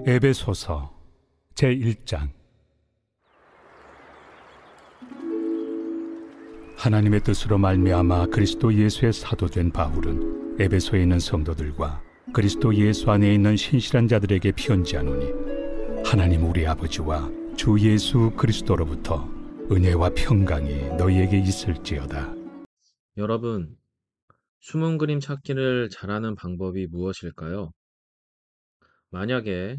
에베소서 제1장. 하나님의 뜻으로 말미암아 그리스도 예수의 사도된 바울은 에베소에 있는 성도들과 그리스도 예수 안에 있는 신실한 자들에게 편지하노니, 하나님 우리 아버지와 주 예수 그리스도로부터 은혜와 평강이 너희에게 있을지어다. 여러분, 숨은 그림 찾기를 잘하는 방법이 무엇일까요? 만약에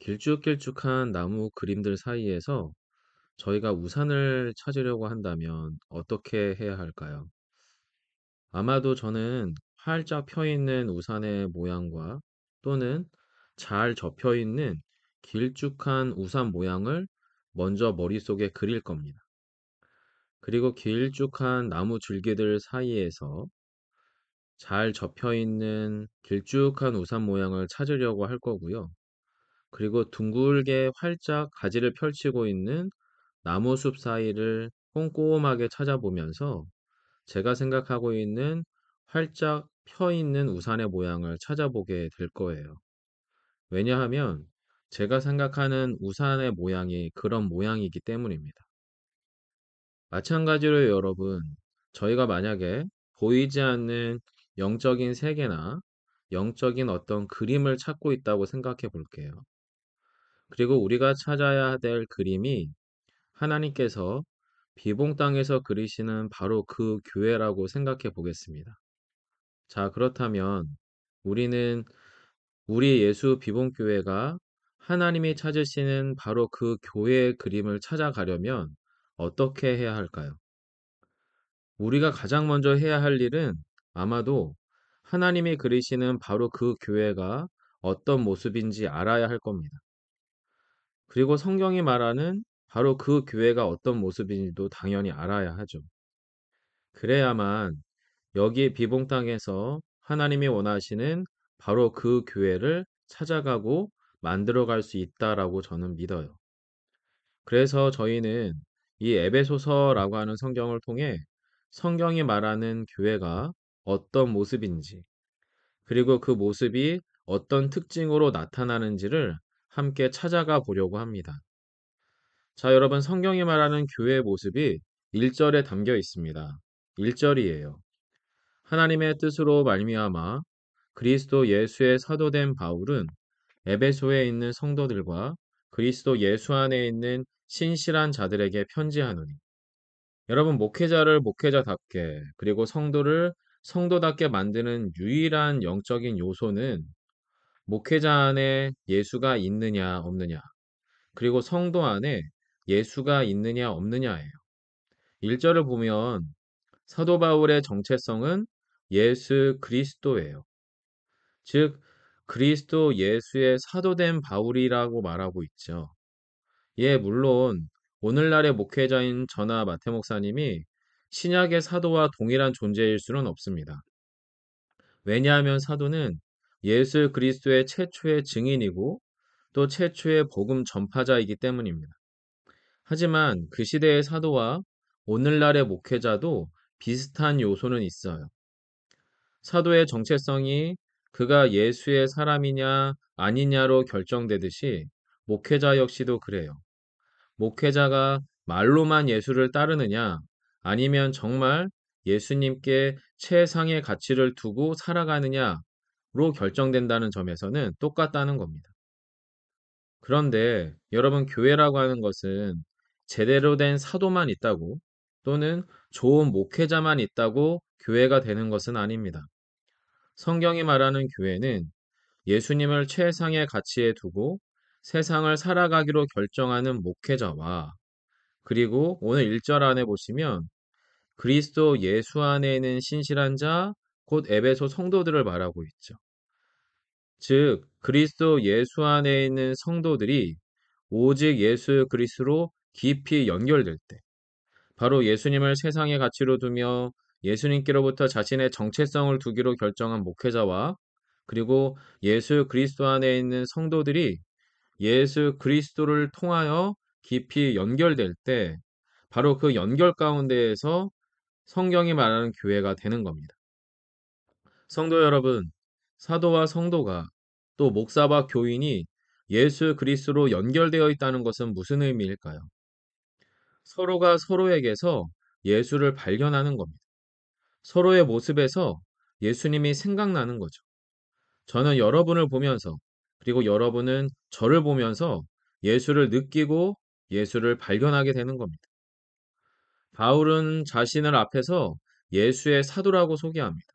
길쭉길쭉한 나무 그림들 사이에서 저희가 우산을 찾으려고 한다면 어떻게 해야 할까요? 아마도 저는 활짝 펴 있는 우산의 모양과 또는 잘 접혀 있는 길쭉한 우산 모양을 먼저 머릿속에 그릴 겁니다. 그리고 길쭉한 나무 줄기들 사이에서 잘 접혀 있는 길쭉한 우산 모양을 찾으려고 할 거고요. 그리고 둥글게 활짝 가지를 펼치고 있는 나무숲 사이를 꼼꼼하게 찾아보면서 제가 생각하고 있는 활짝 펴 있는 우산의 모양을 찾아보게 될 거예요. 왜냐하면 제가 생각하는 우산의 모양이 그런 모양이기 때문입니다. 마찬가지로 여러분, 저희가 만약에 보이지 않는 영적인 세계나 영적인 어떤 그림을 찾고 있다고 생각해 볼게요. 그리고 우리가 찾아야 될 그림이 하나님께서 비봉 땅에서 그리시는 바로 그 교회라고 생각해 보겠습니다. 자, 그렇다면 우리는 우리 예수 비봉교회가 하나님이 찾으시는 바로 그 교회의 그림을 찾아가려면 어떻게 해야 할까요? 우리가 가장 먼저 해야 할 일은 아마도 하나님이 그리시는 바로 그 교회가 어떤 모습인지 알아야 할 겁니다. 그리고 성경이 말하는 바로 그 교회가 어떤 모습인지도 당연히 알아야 하죠. 그래야만 여기 비봉 땅에서 하나님이 원하시는 바로 그 교회를 찾아가고 만들어갈 수 있다라고 저는 믿어요. 그래서 저희는 이 에베소서라고 하는 성경을 통해 성경이 말하는 교회가 어떤 모습인지, 그리고 그 모습이 어떤 특징으로 나타나는지를 함께 찾아가 보려고 합니다. 자, 여러분, 성경이 말하는 교회의 모습이 1절에 담겨 있습니다. 1절이에요. 하나님의 뜻으로 말미암아 그리스도 예수의 사도된 바울은 에베소에 있는 성도들과 그리스도 예수 안에 있는 신실한 자들에게 편지하노니. 여러분, 목회자를 목회자답게, 그리고 성도를 성도답게 만드는 유일한 영적인 요소는 목회자 안에 예수가 있느냐 없느냐, 그리고 성도 안에 예수가 있느냐 없느냐예요. 1절을 보면 사도 바울의 정체성은 예수 그리스도예요. 즉, 그리스도 예수의 사도된 바울이라고 말하고 있죠. 예, 물론 오늘날의 목회자인 저나 마태 목사님이 신약의 사도와 동일한 존재일 수는 없습니다. 왜냐하면 사도는 예수 그리스도의 최초의 증인이고 또 최초의 복음 전파자이기 때문입니다. 하지만 그 시대의 사도와 오늘날의 목회자도 비슷한 요소는 있어요. 사도의 정체성이 그가 예수의 사람이냐 아니냐로 결정되듯이 목회자 역시도 그래요. 목회자가 말로만 예수를 따르느냐 아니면 정말 예수님께 최상의 가치를 두고 살아가느냐로 결정된다는 점에서는 똑같다는 겁니다. 그런데 여러분, 교회라고 하는 것은 제대로 된 사도만 있다고 또는 좋은 목회자만 있다고 교회가 되는 것은 아닙니다. 성경이 말하는 교회는 예수님을 최상의 가치에 두고 세상을 살아가기로 결정하는 목회자와, 그리고 오늘 1절 안에 보시면 그리스도 예수 안에 있는 신실한 자, 곧 에베소 성도들을 말하고 있죠. 즉, 그리스도 예수 안에 있는 성도들이 오직 예수 그리스도로 깊이 연결될 때, 바로 예수님을 세상의 가치로 두며 예수님께로부터 자신의 정체성을 두기로 결정한 목회자와, 그리고 예수 그리스도 안에 있는 성도들이 예수 그리스도를 통하여 깊이 연결될 때, 바로 그 연결 가운데에서 성경이 말하는 교회가 되는 겁니다. 성도 여러분, 사도와 성도가 또 목사와 교인이 예수 그리스도로 연결되어 있다는 것은 무슨 의미일까요? 서로가 서로에게서 예수를 발견하는 겁니다. 서로의 모습에서 예수님이 생각나는 거죠. 저는 여러분을 보면서, 그리고 여러분은 저를 보면서 예수를 느끼고 예수를 발견하게 되는 겁니다. 바울은 자신을 앞에서 예수의 사도라고 소개합니다.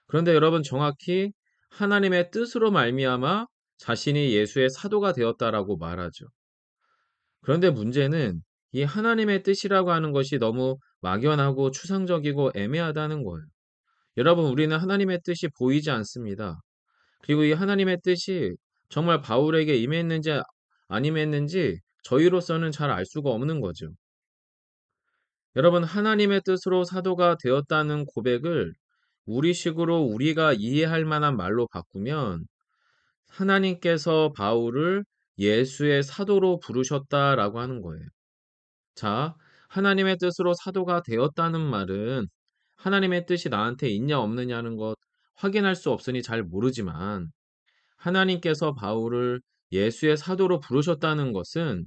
그런데 여러분, 정확히 하나님의 뜻으로 말미암아 자신이 예수의 사도가 되었다라고 말하죠. 그런데 문제는 이 하나님의 뜻이라고 하는 것이 너무 막연하고 추상적이고 애매하다는 거예요. 여러분, 우리는 하나님의 뜻이 보이지 않습니다. 그리고 이 하나님의 뜻이 정말 바울에게 임했는지 안 임했는지 저희로서는 잘 알 수가 없는 거죠. 여러분, 하나님의 뜻으로 사도가 되었다는 고백을 우리식으로 우리가 이해할 만한 말로 바꾸면, 하나님께서 바울을 예수의 사도로 부르셨다라고 하는 거예요. 자, 하나님의 뜻으로 사도가 되었다는 말은 하나님의 뜻이 나한테 있냐 없느냐는 것 확인할 수 없으니 잘 모르지만, 하나님께서 바울을 예수의 사도로 부르셨다는 것은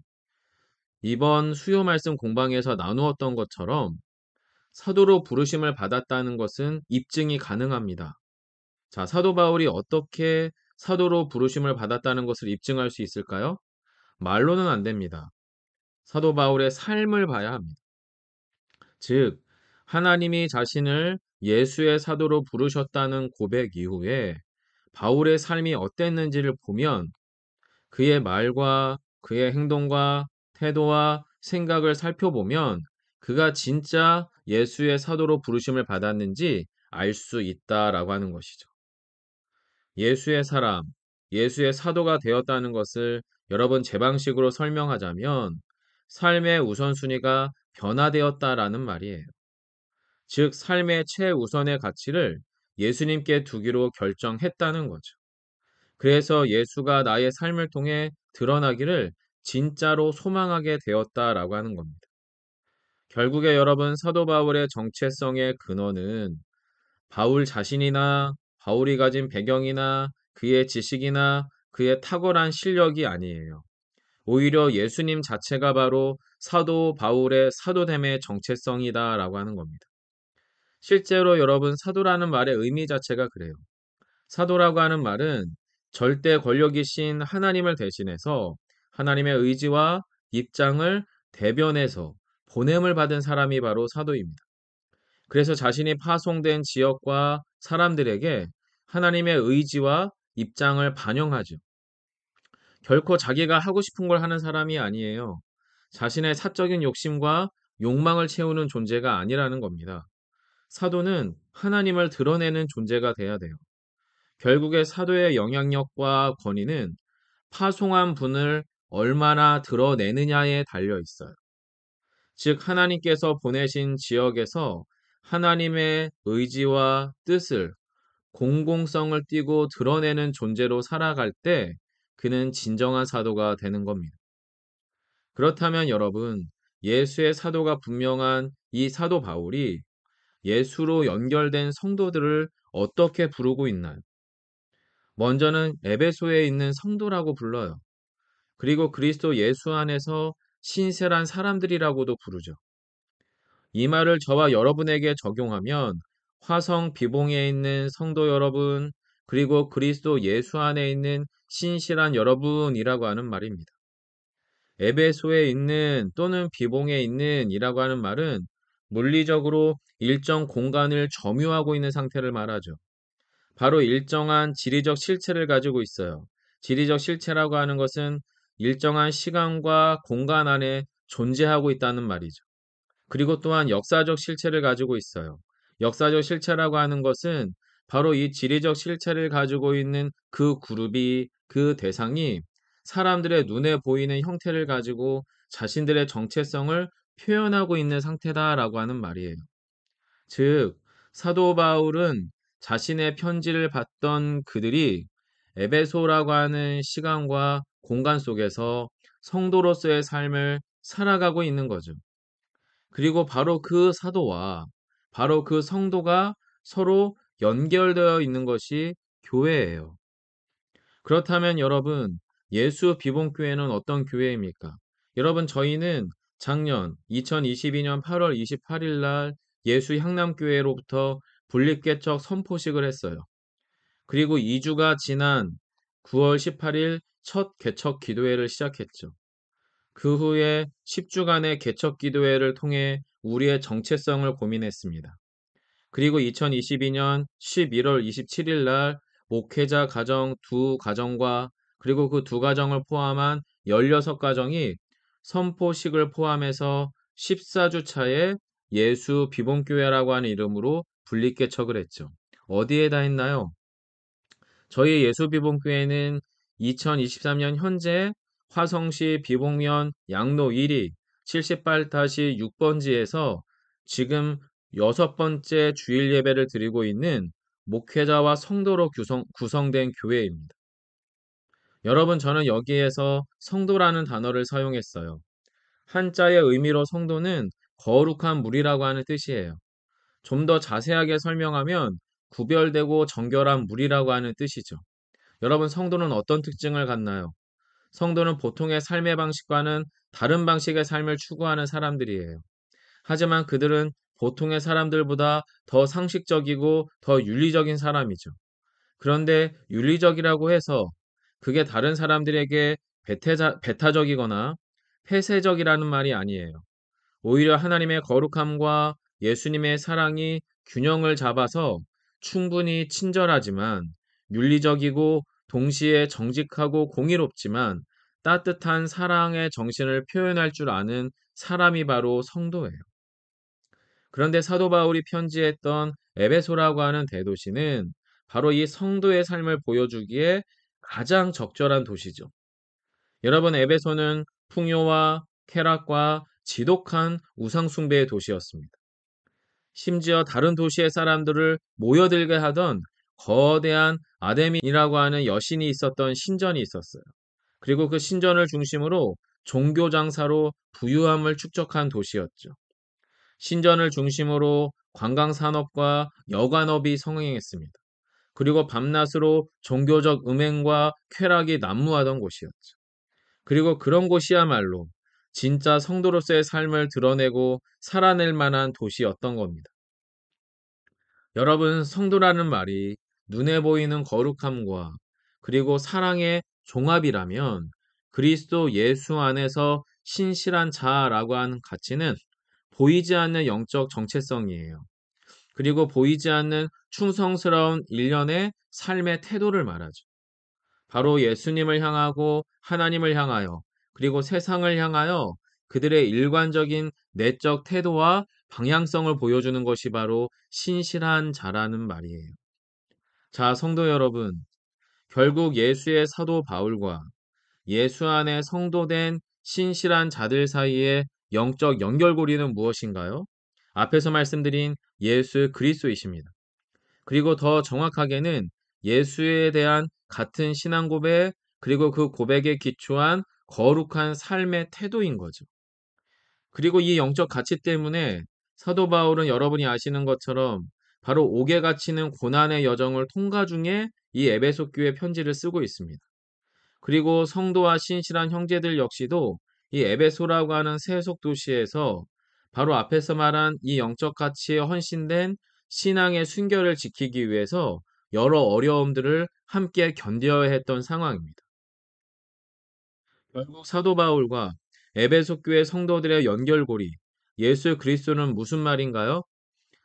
이번 수요 말씀 공방에서 나누었던 것처럼 사도로 부르심을 받았다는 것은 입증이 가능합니다. 자, 사도 바울이 어떻게 사도로 부르심을 받았다는 것을 입증할 수 있을까요? 말로는 안 됩니다. 사도 바울의 삶을 봐야 합니다. 즉, 하나님이 자신을 예수의 사도로 부르셨다는 고백 이후에 바울의 삶이 어땠는지를 보면, 그의 말과 그의 행동과 태도와 생각을 살펴보면 그가 진짜 예수의 사도로 부르심을 받았는지 알 수 있다라고 하는 것이죠. 예수의 사람, 예수의 사도가 되었다는 것을 여러분 제 방식으로 설명하자면, 삶의 우선순위가 변화되었다라는 말이에요. 즉, 삶의 최우선의 가치를 예수님께 두기로 결정했다는 거죠. 그래서 예수가 나의 삶을 통해 드러나기를 진짜로 소망하게 되었다라고 하는 겁니다. 결국에 여러분, 사도 바울의 정체성의 근원은 바울 자신이나 바울이 가진 배경이나 그의 지식이나 그의 탁월한 실력이 아니에요. 오히려 예수님 자체가 바로 사도 바울의 사도됨의 정체성이다라고 하는 겁니다. 실제로 여러분, 사도라는 말의 의미 자체가 그래요. 사도라고 하는 말은 절대 권력이신 하나님을 대신해서 하나님의 의지와 입장을 대변해서 보냄을 받은 사람이 바로 사도입니다. 그래서 자신이 파송된 지역과 사람들에게 하나님의 의지와 입장을 반영하죠. 결코 자기가 하고 싶은 걸 하는 사람이 아니에요. 자신의 사적인 욕심과 욕망을 채우는 존재가 아니라는 겁니다. 사도는 하나님을 드러내는 존재가 돼야 돼요. 결국에 사도의 영향력과 권위는 파송한 분을 얼마나 드러내느냐에 달려 있어요. 즉, 하나님께서 보내신 지역에서 하나님의 의지와 뜻을 공공성을 띠고 드러내는 존재로 살아갈 때 그는 진정한 사도가 되는 겁니다. 그렇다면 여러분, 예수의 사도가 분명한 이 사도 바울이 예수로 연결된 성도들을 어떻게 부르고 있나요? 먼저는 에베소에 있는 성도라고 불러요. 그리고 그리스도 예수 안에서 신실한 사람들이라고도 부르죠. 이 말을 저와 여러분에게 적용하면 화성 비봉에 있는 성도 여러분, 그리고 그리스도 예수 안에 있는 신실한 여러분이라고 하는 말입니다. 에베소에 있는 또는 비봉에 있는 이라고 하는 말은 물리적으로 일정 공간을 점유하고 있는 상태를 말하죠. 바로 일정한 지리적 실체를 가지고 있어요. 지리적 실체라고 하는 것은 일정한 시간과 공간 안에 존재하고 있다는 말이죠. 그리고 또한 역사적 실체를 가지고 있어요. 역사적 실체라고 하는 것은 바로 이 지리적 실체를 가지고 있는 그 그룹이, 그 대상이 사람들의 눈에 보이는 형태를 가지고 자신들의 정체성을 표현하고 있는 상태다라고 하는 말이에요. 즉, 사도 바울은 자신의 편지를 받던 그들이 에베소라고 하는 시간과 공간 속에서 성도로서의 삶을 살아가고 있는 거죠. 그리고 바로 그 사도와 바로 그 성도가 서로 연결되어 있는 것이 교회예요. 그렇다면 여러분, 예수 비봉교회는 어떤 교회입니까? 여러분, 저희는 작년 2022년 8월 28일 날 예수 향남교회로부터 분립개척 선포식을 했어요. 그리고 2주가 지난 9월 18일 첫 개척 기도회를 시작했죠. 그 후에 10주간의 개척 기도회를 통해 우리의 정체성을 고민했습니다. 그리고 2022년 11월 27일 날 목회자 가정 두 가정과 그리고 그 두 가정을 포함한 16가정이 선포식을 포함해서 14주 차에 예수 비봉교회라고 하는 이름으로 분립개척을 했죠. 어디에다 했나요? 저희 예수 비봉교회는 2023년 현재 화성시 비봉면 양로 1위 78-6번지에서 지금 6번째 주일 예배를 드리고 있는 목회자와 성도로 구성된 교회입니다. 여러분, 저는 여기에서 성도라는 단어를 사용했어요. 한자의 의미로 성도는 거룩한 물이라고 하는 뜻이에요. 좀 더 자세하게 설명하면 구별되고 정결한 물이라고 하는 뜻이죠. 여러분, 성도는 어떤 특징을 갖나요? 성도는 보통의 삶의 방식과는 다른 방식의 삶을 추구하는 사람들이에요. 하지만 그들은 보통의 사람들보다 더 상식적이고 더 윤리적인 사람이죠. 그런데 윤리적이라고 해서 그게 다른 사람들에게 배타적이거나 폐쇄적이라는 말이 아니에요. 오히려 하나님의 거룩함과 예수님의 사랑이 균형을 잡아서 충분히 친절하지만 윤리적이고 동시에 정직하고 공의롭지만 따뜻한 사랑의 정신을 표현할 줄 아는 사람이 바로 성도예요. 그런데 사도 바울이 편지했던 에베소라고 하는 대도시는 바로 이 성도의 삶을 보여주기에 가장 적절한 도시죠. 여러분, 에베소는 풍요와 쾌락과 지독한 우상숭배의 도시였습니다. 심지어 다른 도시의 사람들을 모여들게 하던 거대한 아데민이라고 하는 여신이 있었던 신전이 있었어요. 그리고 그 신전을 중심으로 종교 장사로 부유함을 축적한 도시였죠. 신전을 중심으로 관광 산업과 여관업이 성행했습니다. 그리고 밤낮으로 종교적 음행과 쾌락이 난무하던 곳이었죠. 그리고 그런 곳이야말로 진짜 성도로서의 삶을 드러내고 살아낼 만한 도시였던 겁니다. 여러분, 성도라는 말이 눈에 보이는 거룩함과 그리고 사랑의 종합이라면 그리스도 예수 안에서 신실한 자라고 하는 가치는 보이지 않는 영적 정체성이에요. 그리고 보이지 않는 충성스러운 일련의 삶의 태도를 말하죠. 바로 예수님을 향하고 하나님을 향하여 그리고 세상을 향하여 그들의 일관적인 내적 태도와 방향성을 보여주는 것이 바로 신실한 자라는 말이에요. 자, 성도 여러분, 결국 예수의 사도 바울과 예수 안에 성도된 신실한 자들 사이의 영적 연결고리는 무엇인가요? 앞에서 말씀드린 예수 그리스도이십니다. 그리고 더 정확하게는 예수에 대한 같은 신앙 고백, 그리고 그 고백에 기초한 거룩한 삶의 태도인 거죠. 그리고 이 영적 가치 때문에 사도 바울은 여러분이 아시는 것처럼 바로 옥에 갇히는 고난의 여정을 통과 중에 이 에베소 교회 편지를 쓰고 있습니다. 그리고 성도와 신실한 형제들 역시도 이 에베소라고 하는 세속 도시에서 바로 앞에서 말한 이 영적 가치에 헌신된 신앙의 순결을 지키기 위해서 여러 어려움들을 함께 견뎌야 했던 상황입니다. 결국 사도 바울과 에베소 교회 성도들의 연결고리, 예수 그리스도는 무슨 말인가요?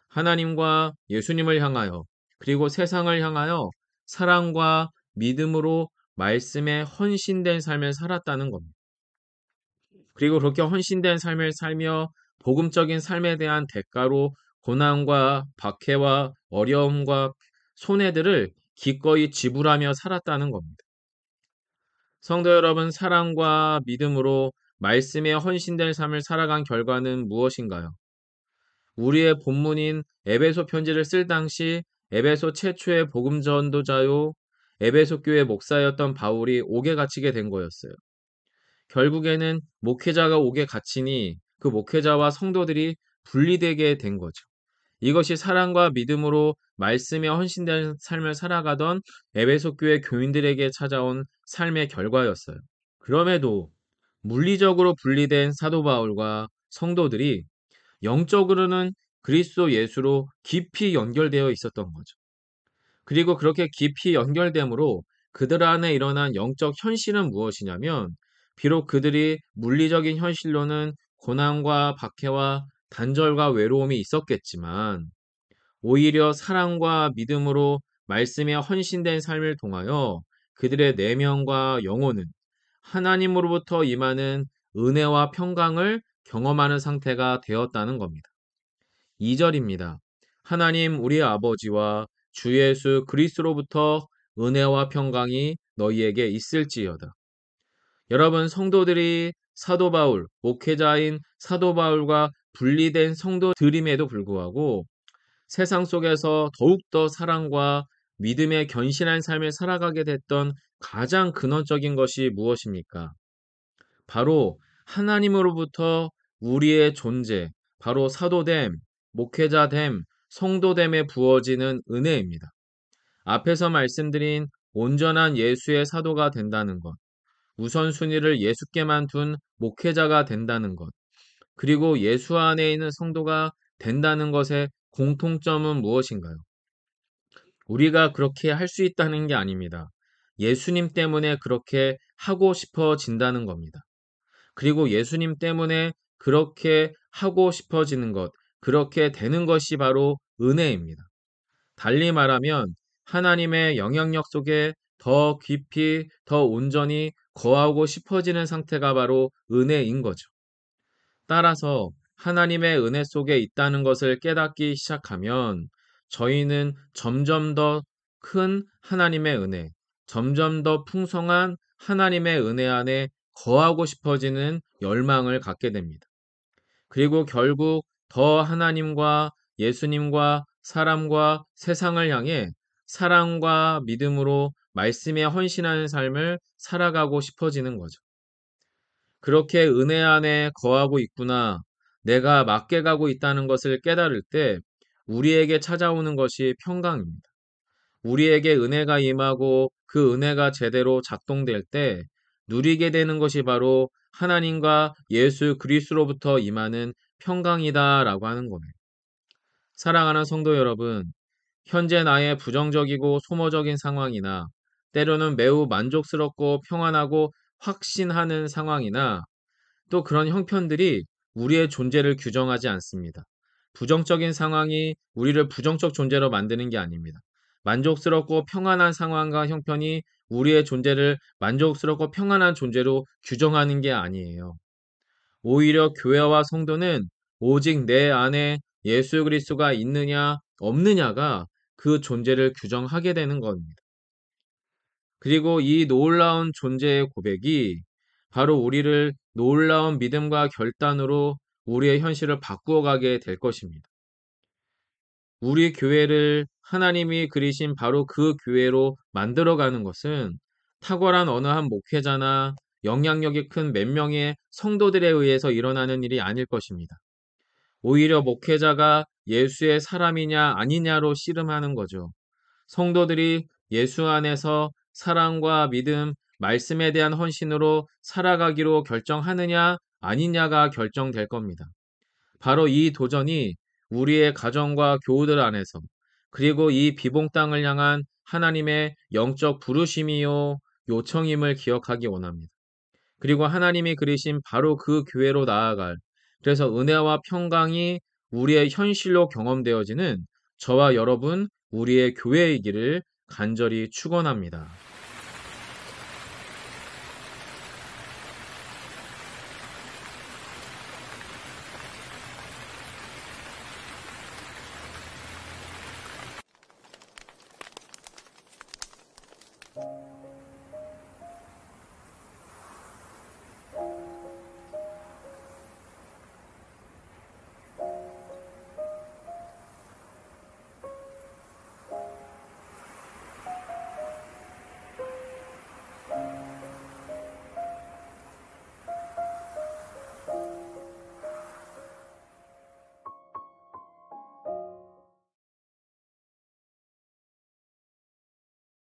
하나님과 예수님을 향하여 그리고 세상을 향하여 사랑과 믿음으로 말씀에 헌신된 삶을 살았다는 겁니다. 그리고 그렇게 헌신된 삶을 살며 복음적인 삶에 대한 대가로 고난과 박해와 어려움과 손해들을 기꺼이 지불하며 살았다는 겁니다. 성도 여러분, 사랑과 믿음으로 말씀에 헌신된 삶을 살아간 결과는 무엇인가요? 우리의 본문인 에베소 편지를 쓸 당시 에베소 최초의 복음 전도자요 에베소 교회 목사였던 바울이 옥에 갇히게 된 거였어요. 결국에는 목회자가 옥에 갇히니 그 목회자와 성도들이 분리되게 된 거죠. 이것이 사랑과 믿음으로 말씀에 헌신된 삶을 살아가던 에베소 교회 교인들에게 찾아온 삶의 결과였어요. 그럼에도 물리적으로 분리된 사도 바울과 성도들이 영적으로는 그리스도 예수로 깊이 연결되어 있었던 거죠. 그리고 그렇게 깊이 연결됨으로 그들 안에 일어난 영적 현실은 무엇이냐면, 비록 그들이 물리적인 현실로는 고난과 박해와 단절과 외로움이 있었겠지만, 오히려 사랑과 믿음으로 말씀에 헌신된 삶을 통하여 그들의 내면과 영혼은 하나님으로부터 임하는 은혜와 평강을 경험하는 상태가 되었다는 겁니다. 2절입니다. 하나님 우리 아버지와 주 예수 그리스도로부터 은혜와 평강이 너희에게 있을지어다. 여러분, 성도들이 사도 바울, 목회자인 사도 바울과 분리된 성도들임에도 불구하고 세상 속에서 더욱더 사랑과 믿음의 견실한 삶을 살아가게 됐던 가장 근원적인 것이 무엇입니까? 바로 하나님으로부터 우리의 존재, 바로 사도됨, 목회자됨, 성도됨에 부어지는 은혜입니다. 앞에서 말씀드린 온전한 예수의 사도가 된다는 것, 우선순위를 예수께만 둔 목회자가 된다는 것, 그리고 예수 안에 있는 성도가 된다는 것의 공통점은 무엇인가요? 우리가 그렇게 할 수 있다는 게 아닙니다. 예수님 때문에 그렇게 하고 싶어진다는 겁니다. 그리고 예수님 때문에 그렇게 하고 싶어지는 것, 그렇게 되는 것이 바로 은혜입니다. 달리 말하면 하나님의 영향력 속에 더 깊이, 더 온전히 거하고 싶어지는 상태가 바로 은혜인 거죠. 따라서 하나님의 은혜 속에 있다는 것을 깨닫기 시작하면 저희는 점점 더 큰 하나님의 은혜, 점점 더 풍성한 하나님의 은혜 안에 거하고 싶어지는 열망을 갖게 됩니다. 그리고 결국 더 하나님과 예수님과 사람과 세상을 향해 사랑과 믿음으로 말씀에 헌신하는 삶을 살아가고 싶어지는 거죠. 그렇게 은혜 안에 거하고 있구나, 내가 맞게 가고 있다는 것을 깨달을 때 우리에게 찾아오는 것이 평강입니다. 우리에게 은혜가 임하고 그 은혜가 제대로 작동될 때 누리게 되는 것이 바로 하나님과 예수 그리스도로부터 임하는 평강이다라고 하는 거예요. 사랑하는 성도 여러분, 현재 나의 부정적이고 소모적인 상황이나 때로는 매우 만족스럽고 평안하고 확신하는 상황이나 또 그런 형편들이 우리의 존재를 규정하지 않습니다. 부정적인 상황이 우리를 부정적 존재로 만드는 게 아닙니다. 만족스럽고 평안한 상황과 형편이 우리의 존재를 만족스럽고 평안한 존재로 규정하는 게 아니에요. 오히려 교회와 성도는 오직 내 안에 예수 그리스도가 있느냐 없느냐가 그 존재를 규정하게 되는 겁니다. 그리고 이 놀라운 존재의 고백이 바로 우리를 놀라운 믿음과 결단으로 우리의 현실을 바꾸어 가게 될 것입니다. 우리 교회를 하나님이 그리신 바로 그 교회로 만들어가는 것은 탁월한 어느 한 목회자나 영향력이 큰 몇 명의 성도들에 의해서 일어나는 일이 아닐 것입니다. 오히려 목회자가 예수의 사람이냐 아니냐로 씨름하는 거죠. 성도들이 예수 안에서 사랑과 믿음, 말씀에 대한 헌신으로 살아가기로 결정하느냐 아니냐가 결정될 겁니다. 바로 이 도전이 우리의 가정과 교우들 안에서, 그리고 이 비봉 땅을 향한 하나님의 영적 부르심이요 요청임을 기억하기 원합니다. 그리고 하나님이 그리신 바로 그 교회로 나아갈, 그래서 은혜와 평강이 우리의 현실로 경험되어지는 저와 여러분, 우리의 교회이기를 간절히 축원합니다.